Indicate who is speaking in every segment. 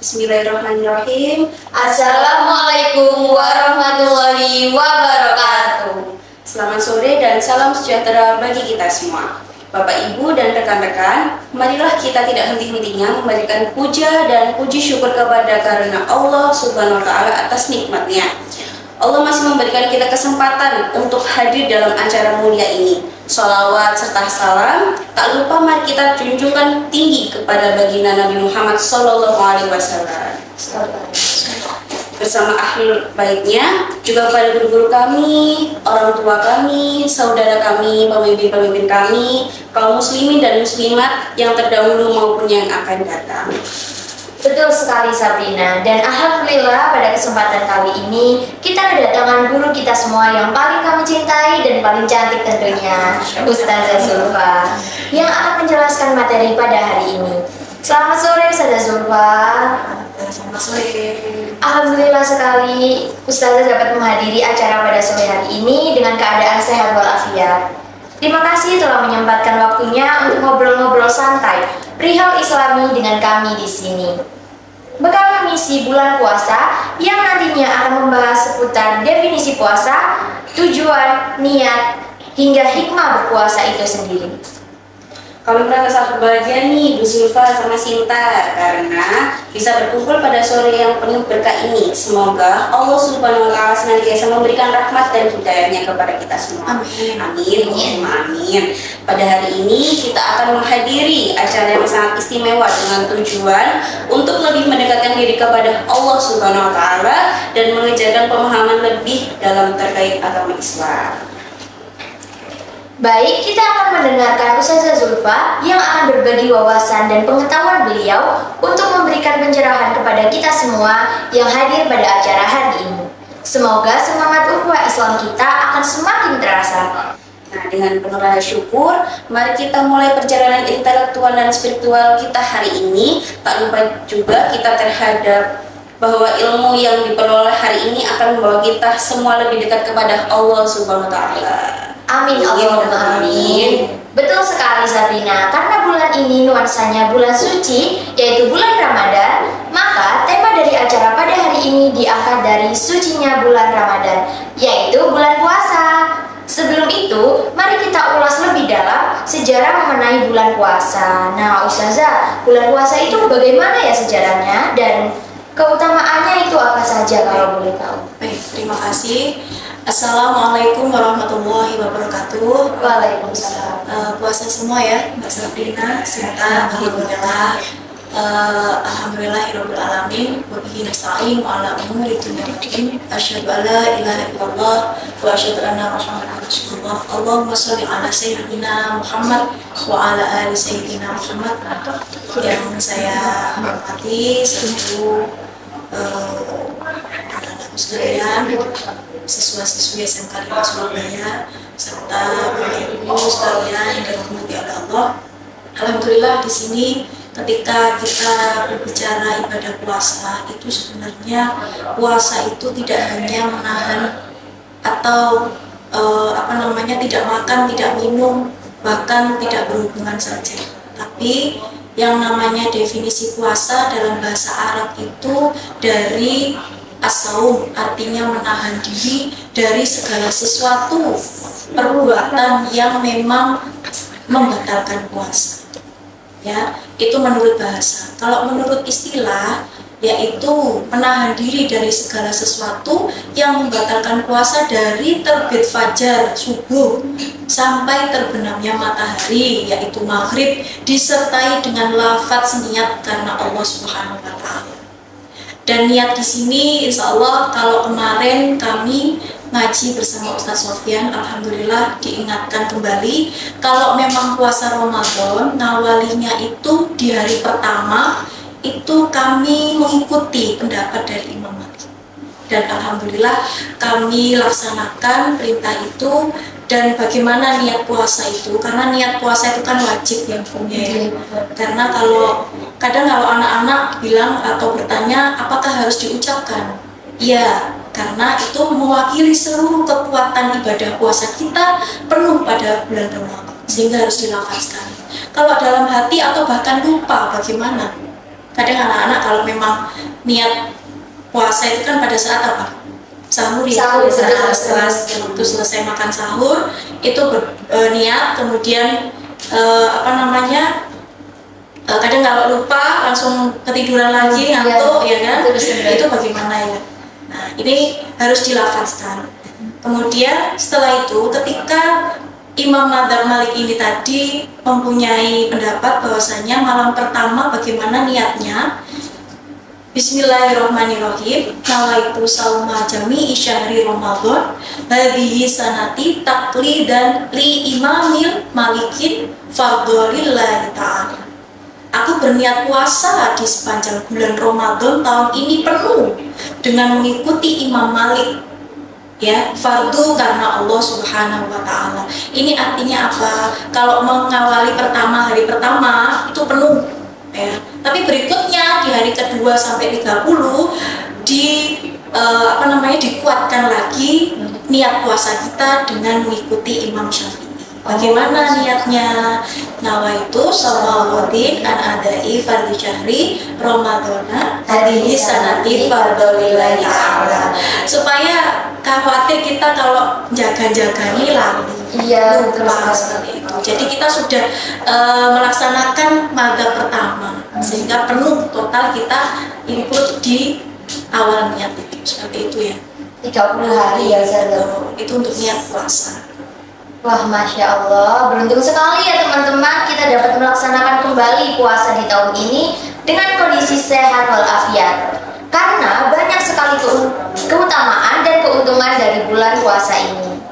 Speaker 1: Bismillahirrahmanirrahim. Assalamualaikum warahmatullahi wabarakatuh. Selamat sore dan salam sejahtera bagi kita semua. Bapak, Ibu, dan rekan-rekan, marilah kita tidak henti-hentinya memberikan puja dan puji syukur kepada karena Allah Subhanahu wa Ta'ala atas nikmatnya. Allah masih memberikan kita kesempatan untuk hadir dalam acara mulia ini. Sholawat serta salam tak lupa mari kita junjungkan tinggi kepada baginda Nabi Muhammad SAW bersama ahlul baitnya, juga kepada guru-guru kami, orang tua kami, saudara kami, pemimpin-pemimpin kami, kaum muslimin dan muslimat yang terdahulu maupun yang akan datang.
Speaker 2: Betul sekali Sabrina, dan alhamdulillah pada kesempatan kali ini kita kedatangan guru kita semua yang paling kami cintai dan paling cantik tentunya, Ustazah Zulfa, yang akan menjelaskan materi pada hari ini. Selamat sore Ustazah Zulfa.
Speaker 1: Selamat sore.
Speaker 2: Alhamdulillah sekali Ustazah dapat menghadiri acara pada sore hari ini dengan keadaan sehat walafiat. Terima kasih telah menyempatkan waktunya untuk ngobrol-ngobrol santai perihal Islami dengan kami di sini. Bekal mengisi bulan puasa yang nantinya akan membahas seputar definisi puasa, tujuan, niat, hingga hikmah berpuasa itu sendiri.
Speaker 1: Kami merasa sangat bahagia nih Bu Zulfa sama Sinta karena bisa berkumpul pada sore yang penuh berkah ini. Semoga Allah Subhanahu wa Ta'ala senantiasa memberikan rahmat dan hidayahnya kepada kita semua.
Speaker 2: Amin.
Speaker 1: Amin. Amin. Pada hari ini kita akan menghadiri acara yang sangat istimewa dengan tujuan untuk lebih mendekatkan diri kepada Allah Subhanahu wa Ta'ala dan mengejarkan pemahaman lebih dalam terkait agama Islam.
Speaker 2: Baik, kita akan mendengarkan Ustazah Zulfa yang akan berbagi wawasan dan pengetahuan beliau untuk memberikan pencerahan kepada kita semua yang hadir pada acara hari ini. Semoga semangat ukhuwah Islam kita akan semakin terasa.
Speaker 1: Nah, dengan penuh rasa syukur, mari kita mulai perjalanan intelektual dan spiritual kita hari ini. Tak lupa juga kita terhadap bahwa ilmu yang diperoleh hari ini akan membawa kita semua lebih dekat kepada Allah Subhanahu wa Ta'ala.
Speaker 2: Amin, Allahumma amin. Betul sekali Sabrina, karena bulan ini nuansanya bulan suci, yaitu bulan Ramadan, maka tema dari acara pada hari ini diangkat dari sucinya bulan Ramadan, yaitu bulan puasa. Sebelum itu, mari kita ulas lebih dalam sejarah mengenai bulan puasa. Nah, Ustazah, bulan puasa itu bagaimana ya sejarahnya dan keutamaannya itu apa saja kalau boleh tahu?
Speaker 3: Baik, terima kasih. Assalamualaikum warahmatullahi wabarakatuh.
Speaker 2: Waalaikumsalam.
Speaker 3: Puasa semua ya, Mbak Sabrina, Sinta, alhamdulillah. Alhamdulillahirabbil alamin wa bihi nasta'in wa ala umuri dunya waddin. Asyhadu an la ilaha illallah wa asyhadu anna Muhammadar Rasulullah. Allahumma shalli ala sayyidina Muhammad wa ala ali sayyidina Muhammad. Yang saya hormati seluruh anak-anakku sekalian, siswa-siswi SMK 5 Surabaya, serta Bapak Ibu sekalian yang dirahmati oleh Allah. Alhamdulillah di sini ketika kita berbicara ibadah puasa itu sebenarnya puasa itu tidak hanya menahan atau tidak makan, tidak minum, bahkan tidak berhubungan saja. Tapi yang namanya definisi puasa dalam bahasa Arab itu dari as-saum, artinya menahan diri dari segala sesuatu perbuatan yang memang membatalkan puasa. Ya, itu menurut bahasa. Kalau menurut istilah yaitu menahan diri dari segala sesuatu yang membatalkan puasa dari terbit fajar subuh sampai terbenamnya matahari, yaitu maghrib, disertai dengan lafaz niat karena Allah Subhanahu wa Ta'ala. Dan niat di sini insya Allah kalau kemarin kami ngaji bersama Ustadz Sofyan, alhamdulillah diingatkan kembali kalau memang puasa Ramadan ngawalinya itu di hari pertama itu kami mengikuti pendapat dari Imam Malik, dan alhamdulillah kami laksanakan perintah itu. Dan bagaimana niat puasa itu, karena niat puasa itu kan wajib ya hukumnya ya. Karena kadang kalau anak-anak bilang atau bertanya apakah harus diucapkan, iya, karena itu mewakili seluruh kekuatan ibadah puasa kita penuh pada bulan Ramadan, sehingga harus dilafazkan. Kalau dalam hati atau bahkan lupa bagaimana? Kadang anak-anak kalau memang niat puasa itu kan pada saat apa? Sahur ya. Setelah itu selesai makan sahur itu niat, kemudian kadang kalau lupa langsung ketiduran lagi, ngantuk ya kan? Itu bagaimana ya? Nah, ini harus dilafazkan. Kemudian setelah itu ketika Imam Madzhab Malik ini tadi mempunyai pendapat bahwasanya malam pertama bagaimana niatnya, Bismillahirrahmanirrahim, nawaitu sauma jami'i syahri Ramadan hadhihi sanati taqlidan li imamil malikin fardholillahi ta'ala. Aku berniat puasa di sepanjang bulan Ramadan tahun ini penuh dengan mengikuti Imam Malik, ya, fardu karena Allah Subhanahu wa Ta'ala. Ini artinya apa? Kalau mengawali hari pertama itu penuh ya. Tapi berikutnya di hari kedua sampai 30 dikuatkan lagi niat puasa kita dengan mengikuti Imam Syafi'i. Bagaimana niatnya? Nawaitu shawawatin an adai fardhi syahri Ramadana hadhihi sanati fardholillahi ta'ala. Supaya khawatir kita kalau jaga-jaga lali.
Speaker 2: Iya, betul
Speaker 3: seperti itu. Jadi kita sudah melaksanakan madzhab pertama sehingga penuh total kita input di awal niat itu. Seperti itu ya.
Speaker 2: 30 hari ya Ustazah.
Speaker 3: Itu untuk niat puasa.
Speaker 2: Wah, Masya Allah, beruntung sekali ya teman-teman kita dapat melaksanakan kembali puasa di tahun ini dengan kondisi sehat walafiat. Karena banyak sekali keutamaan dan keuntungan dari bulan puasa ini.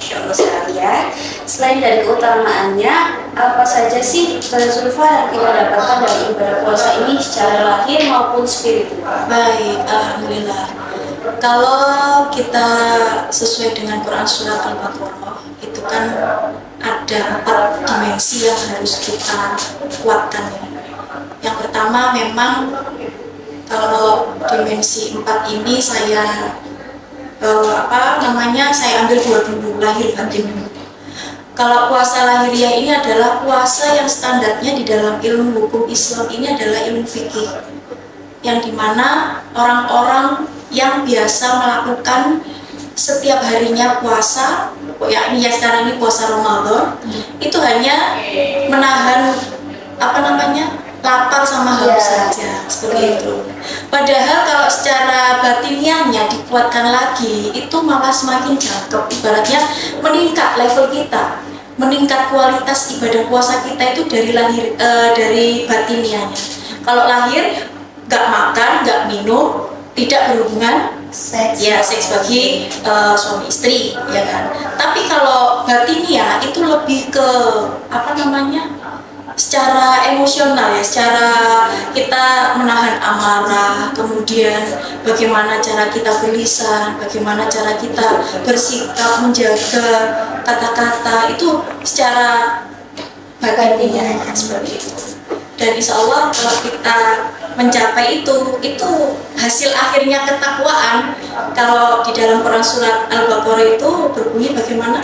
Speaker 1: Insya Allah sekalian, selain dari keutamaannya, apa saja sih Ustazah Zulfa yang kita dapatkan dari ibadah puasa ini secara lahir maupun spiritual?
Speaker 3: Baik, alhamdulillah. Kalau kita sesuai dengan Quran surat Al-Baqarah, itu kan ada 4 dimensi yang harus kita kuatkan ya. Yang pertama memang kalau dimensi 4 ini saya saya ambil 2 dulu, lahir batin dulu. Kalau puasa lahiriah ini adalah puasa yang standarnya di dalam ilmu hukum Islam ini adalah ilmu fikih, yang dimana orang-orang yang biasa melakukan setiap harinya puasa, yakni ya sekarang ini puasa Ramadan, itu hanya menahan lapar sama haus saja, seperti itu. Padahal kalau secara batiniahnya dikuatkan lagi, itu malah semakin cakep. Ibaratnya meningkat level kita, meningkat kualitas ibadah puasa kita itu dari batiniahnya. Kalau lahir nggak makan, nggak minum, tidak berhubungan seks bagi suami istri, ya kan. Tapi kalau batiniah itu lebih ke secara emosional ya, secara kita menahan amarah, kemudian bagaimana cara kita berlisan, bagaimana cara kita bersikap, menjaga kata-kata, itu secara batiniah seperti itu. Dan insya Allah kalau kita mencapai itu hasil akhirnya ketakwaan. Kalau di dalam Quran surat Al-Baqarah itu berbunyi bagaimana?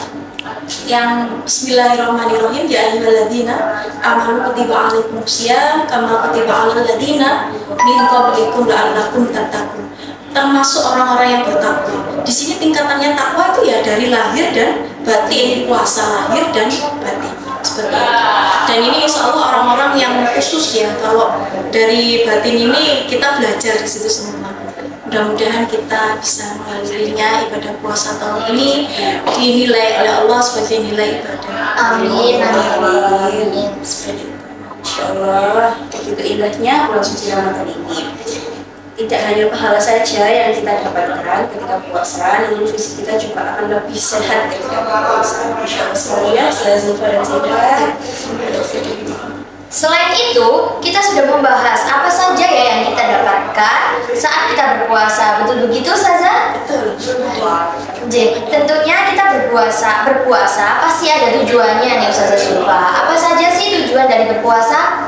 Speaker 3: Yang Bismillahirrahmanirrahim, ya ayyuhalladzina amanu kutiba alaikumusiyam kama kutiba alal ladzina min qablikum la'allakum tattaqun. Termasuk orang-orang yang bertakwa. Di sini tingkatannya takwa itu ya dari lahir dan batin, puasa lahir dan batin. seperti itu. Dan ini insya Allah orang-orang yang khusus ya, kalau dari batin ini kita belajar di situ semua. Mudah-mudahan kita bisa melaluinya. Ibadah puasa tahun ini dinilai oleh Allah sebagai nilai ibadah.
Speaker 2: Amin, amin.
Speaker 1: Insya Allah begitu indahnya bulan suci Ramadan ini. Tidak hanya pahala saja yang kita dapatkan ketika puasa, namun fisik kita juga akan lebih sehat ketika puasa. Insya Allah semuanya, saya Zulfa dan Zida.
Speaker 2: Selain itu, kita sudah membahas apa saja ya yang kita dapatkan saat kita berpuasa. Betul begitu, Saza?
Speaker 3: Betul.
Speaker 2: Tentunya kita berpuasa pasti ada tujuannya nih, Ustazah Zulfa. Apa saja sih tujuan dari berpuasa?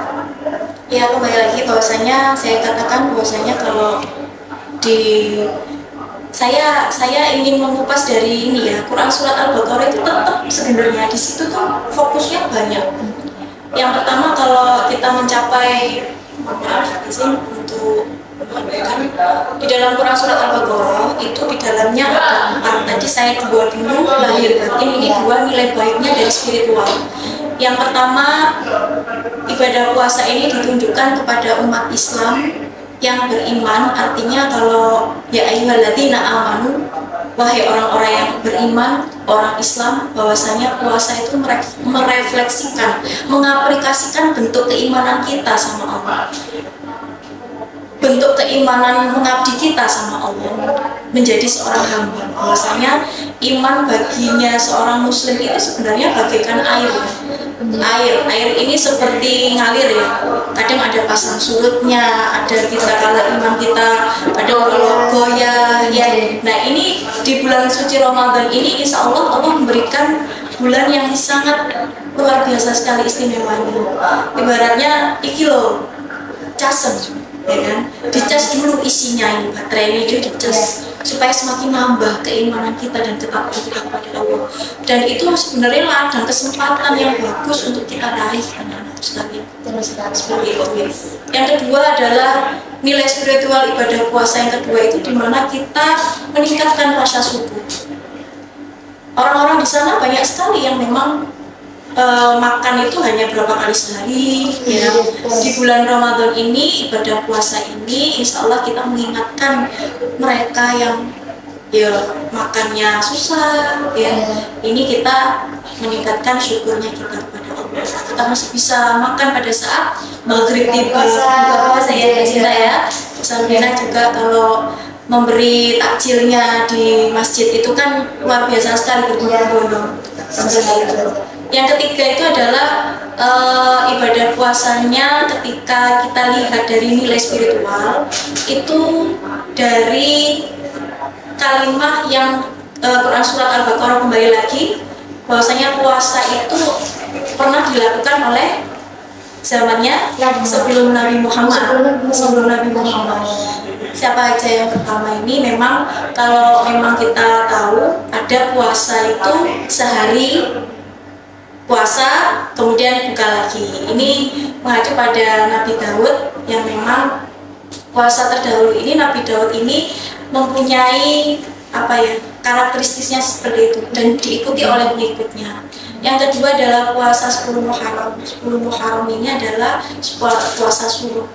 Speaker 3: Ya, kembali lagi bahwasanya saya katakan bahwasanya kalau saya ingin mengupas dari ini ya, Quran surat Al-Baqarah itu tetap sebenarnya di situ tuh fokusnya banyak. Yang pertama, kalau kita mencapai, izin untuk menyampaikan, di dalam Quran surat Al-Baqarah itu di dalamnya ada 4. Tadi saya dua dulu, lahir batin, ini 2 nilai baiknya dari spiritual. Yang pertama, ibadah puasa ini ditunjukkan kepada umat Islam yang beriman. Artinya kalau ya ayyuhalladzina amanu, wahai orang-orang yang beriman, orang Islam, bahwasanya puasa itu merefleksikan, mengaplikasikan bentuk keimanan kita sama Allah, bentuk keimanan mengabdi kita sama Allah, menjadi seorang hamba. Bahwasanya iman baginya seorang muslim itu sebenarnya bagaikan air. Air ini seperti ngalir ya. Kadang ada pasang surutnya, ada kita kalau iman kita, ada kalau goyah ya. Nah, ini di bulan suci Ramadan ini insya Allah Allah memberikan bulan yang sangat luar biasa sekali istimewanya. Ibaratnya iki loh, casem, ya kan? Dicas dulu isinya, ini baterai ini dia dicas supaya semakin nambah keimanan kita dan ketakwaan kita kepada Allah. Dan itu sebenarnya ladang kesempatan yang bagus untuk kita raih, anak-anak sekalian. Seperti itu. Yang kedua adalah nilai spiritual ibadah puasa yang kedua itu dimana kita meningkatkan rasa syukur. Orang-orang di sana banyak sekali yang memang makan itu hanya berapa kali sehari ya. Di bulan Ramadan ini, ibadah puasa ini insya Allah kita mengingatkan mereka yang ya makannya susah ya. Ini kita meningkatkan syukurnya kita kepada Allah. Kita masih bisa makan pada saat maghrib tiba, buka puasa ya cinta ya. Sambil juga kalau memberi takjilnya di masjid itu kan luar biasa sekali, berbondong-bondong. Yang ketiga itu adalah ibadah puasanya ketika kita lihat dari nilai spiritual itu dari kalimat yang Quran surat Al-Baqarah kembali lagi, bahwasanya puasa itu pernah dilakukan oleh zamannya sebelum Nabi Muhammad. Siapa aja yang pertama ini, memang kalau memang kita tahu ada puasa itu sehari puasa kemudian buka lagi. Ini mengacu pada Nabi Daud yang memang puasa terdahulu ini. Nabi Daud ini mempunyai apa ya, karakteristiknya seperti itu dan diikuti oleh pengikutnya. Yang kedua adalah puasa 10 Muharram. 10 Muharram ini adalah puasa suruh.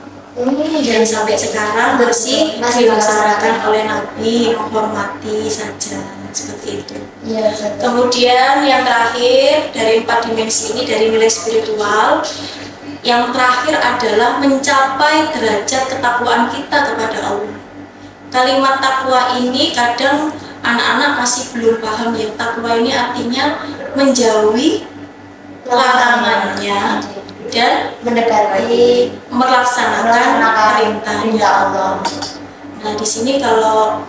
Speaker 3: Dan sampai sekarang masih dilaksanakan oleh Nabi, menghormati saja seperti itu. Kemudian yang terakhir dari 4 dimensi ini, dari nilai spiritual, yang terakhir adalah mencapai derajat ketakwaan kita kepada Allah. Kalimat takwa ini kadang anak-anak masih belum paham ya. Takwa ini artinya menjauhi larangannya dan mendekati melaksanakan perintahnya Allah. Nah, di sini kalau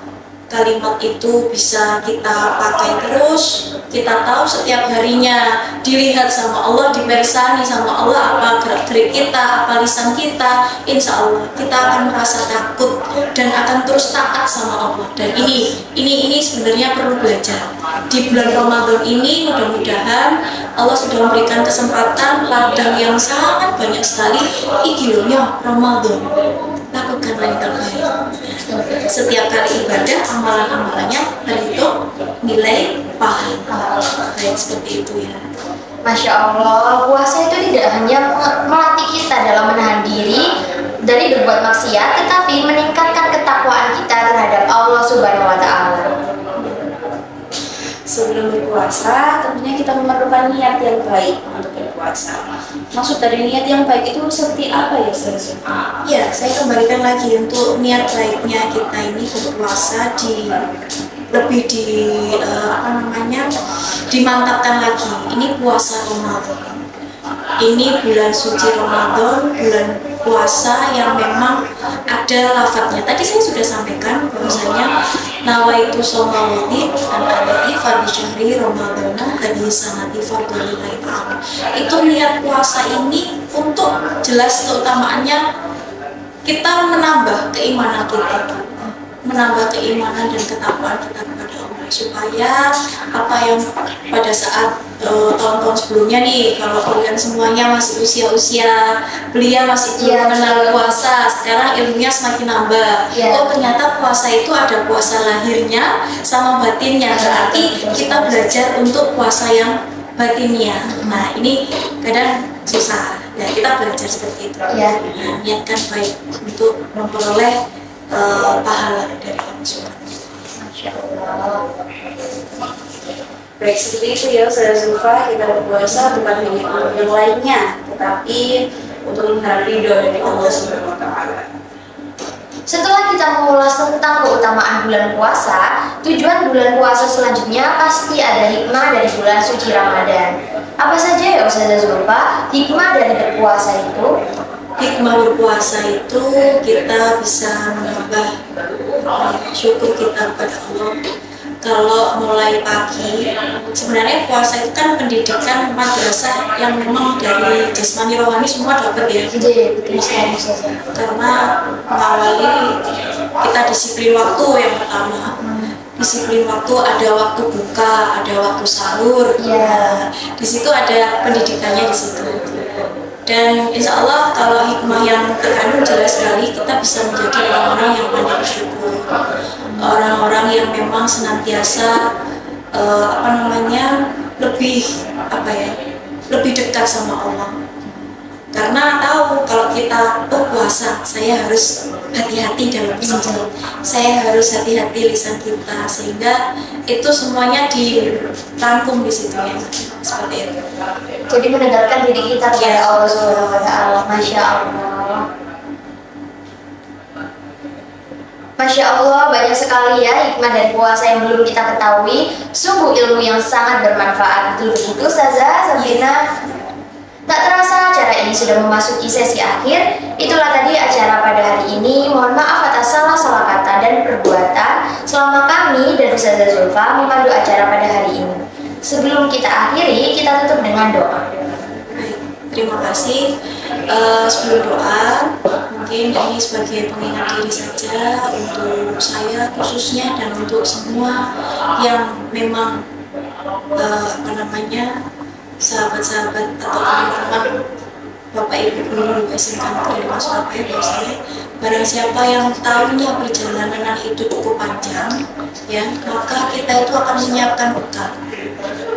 Speaker 3: kalimat itu bisa kita pakai terus, kita tahu setiap harinya dilihat sama Allah, dipersani sama Allah, apa gerak-gerik kita, apa lisan kita, insya Allah kita akan merasa takut dan akan terus taat sama Allah. Dan ini sebenarnya perlu belajar di bulan Ramadan ini. Mudah-mudahan Allah sudah memberikan kesempatan ladang yang sangat banyak sekali. Ikilonya Ramadan, lakukanlah yang terbaik. Setiap kali ibadah, amalan-amalannya terhitung nilai pahala. Baik, seperti itu ya.
Speaker 2: Masya Allah, puasa itu tidak hanya melatih kita dalam menahan diri dari berbuat maksiat, tetapi meningkatkan ketakwaan kita terhadap Allah Subhanahu wa Ta'ala.
Speaker 1: Sebelum berpuasa, tentunya kita memerlukan niat yang baik untuk berpuasa. Maksud dari niat yang baik itu seperti apa ya, Ustaz?
Speaker 3: Ya, saya kembalikan lagi untuk niat baiknya kita ini berpuasa dimantapkan lagi. Ini puasa Ramadan. Ini bulan suci Ramadan, bulan puasa yang memang ada lafadznya. Tadi saya sudah sampaikan bahwasanya nawaitu shomawati dan adai fardhi syahri Ramadana hadis sanati fardhulillahi ta'ala. Itu niat puasa ini untuk jelas keutamaannya kita menambah keimanan kita, menambah keimanan dan ketakwaan kita kepada Allah, supaya apa yang pada saat tahun-tahun sebelumnya nih, kalau kalian semuanya masih usia-usia belia, masih belum mengenal puasa, sekarang ilmunya semakin nambah. Oh, ternyata puasa itu ada puasa lahirnya sama batinnya, berarti kita belajar untuk puasa yang batinnya. Nah, ini kadang susah ya, kita belajar seperti itu. Nah, niatkan baik untuk memperoleh pahala dari Allah Subhanahu.
Speaker 2: Masya Allah.
Speaker 1: Baik, seperti itu ya Saudara Zulfa, kita berpuasa bukan hanya untuk yang lainnya, tetapi untuk mengharap ridho dari Allah Subhanahu wa Ta'ala.
Speaker 2: Setelah kita mengulas tentang keutamaan bulan puasa, tujuan bulan puasa selanjutnya pasti ada hikmah dari bulan suci Ramadan. Apa saja ya Ustazah Zulfa hikmah dari berpuasa itu?
Speaker 3: Hikmah berpuasa itu kita bisa menambah syukur kita kepada Allah. Kalau mulai pagi, sebenarnya puasa itu kan pendidikan madrasah yang memang dari jasmani rohani semua dapat ya. Karena mengawali kita disiplin waktu yang pertama. Disiplin waktu, ada waktu buka, ada waktu sahur. Nah, di situ ada pendidikannya di situ. Dan insya Allah kalau hikmah yang terkandung jelas sekali, kita bisa menjadi orang-orang yang pandai bersyukur, orang-orang yang memang senantiasa lebih dekat sama Allah. Karena tahu kalau kita puasa, saya harus hati-hati dalam lisan, saya harus hati-hati lisan kita, sehingga itu semuanya dirangkum di situ ya, seperti itu.
Speaker 2: Jadi mendekatkan diri kita kepada Allah Subhanahu wa Ta'ala. Masya Allah. Masya Allah, banyak sekali ya hikmah dari puasa yang belum kita ketahui. Sungguh ilmu yang sangat bermanfaat. Betul begitu Ustazah Sabrina. Tak terasa acara ini sudah memasuki sesi akhir. Itulah tadi acara pada hari ini. Mohon maaf atas salah-salah kata dan perbuatan selama kami dan Ustazah Zulfa memandu acara pada hari ini. Sebelum kita akhiri, kita tutup dengan doa.
Speaker 3: Terima kasih. Sebelum doa, mungkin ini sebagai pengingat diri saja untuk saya khususnya dan untuk semua yang memang sahabat-sahabat atau teman-teman Bapak Ibu Guru SMK Negeri 5 Surabaya, bahwasanya barang siapa yang tahunya perjalanan itu cukup panjang ya, maka kita itu akan menyiapkan bekal.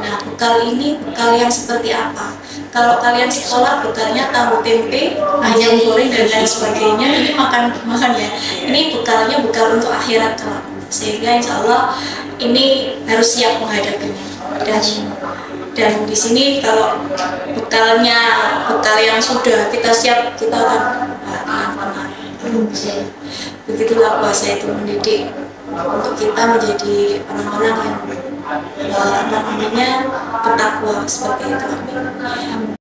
Speaker 3: Nah, bekal ini bekal yang seperti apa? Kalau kalian sekolah bekalnya tahu tempe, ayam goreng dan lain sebagainya, ini makan ya. Ini bekalnya bekal untuk akhirat kelak. Sehingga insya Allah ini harus siap menghadapinya. Dan di sini kalau bekalnya bekal yang sudah kita siap, kita akan tenang. Begitulah puasa itu mendidik untuk kita menjadi orang-orang yang bertakwa seperti itu. Amin.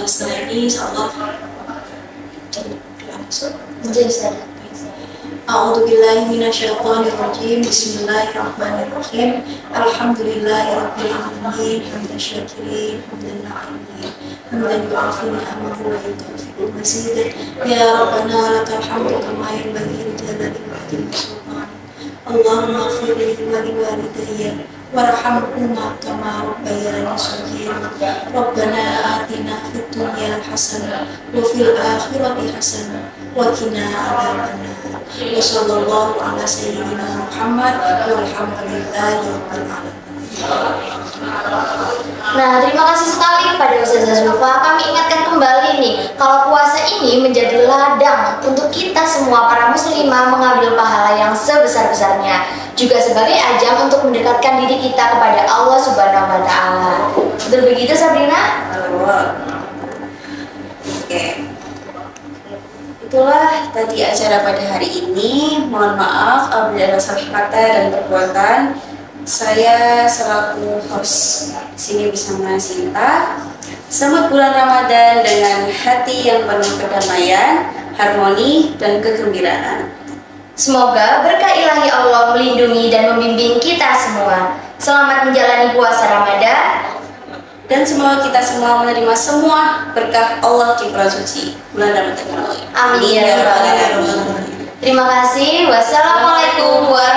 Speaker 3: Setelah ini insya Allah A'udzubillahi minasyaitonirrajim. Bismillahirrahmanirrahim. Alhamdulillahirabbil alamin. Hamdan syakirin, hamdan na'imin, hamdan yu'afi ni'amahu wa yukafi'u mazidan. Ya Rabbana lakal hamdu kama yanbaghi li jalali wajhika sultanik. Allahumma ighfirli wa liwalidayya warhamhuma kama rabbayani shaghira. Rabbana atina fid dunya hasanah wa fil akhirati hasanah wa qina adzabannar. Wa sallallahu ala sayyidina Muhammad walhamdulillahi rabbil alamin.
Speaker 2: Nah, terima kasih sekali kepada Ustazah Zulfa. Kami ingatkan kembali nih, kalau puasa ini menjadi ladang untuk kita semua para muslimah mengambil pahala yang sebesar-besarnya, juga sebagai ajang untuk mendekatkan diri kita kepada Allah Subhanahu wa taala. Betul begitu, Sabrina?
Speaker 1: Oke. Itulah tadi acara pada hari ini. Mohon maaf apabila ada salah kata dan perbuatan. Saya selaku host sini bersama Sinta. Selamat bulan Ramadan dengan hati yang penuh kedamaian, harmoni, dan kegembiraan.
Speaker 2: Semoga berkah ilahi Allah melindungi dan membimbing kita semua. Selamat menjalani puasa Ramadan.
Speaker 1: Dan semoga kita semua menerima semua berkah Allah di bulan suci bulan Ramadan ini.
Speaker 2: Amin.
Speaker 1: Ya Rabbal Alamin.
Speaker 2: Terima kasih. Wassalamualaikum warahmatullahi wabarakatuh.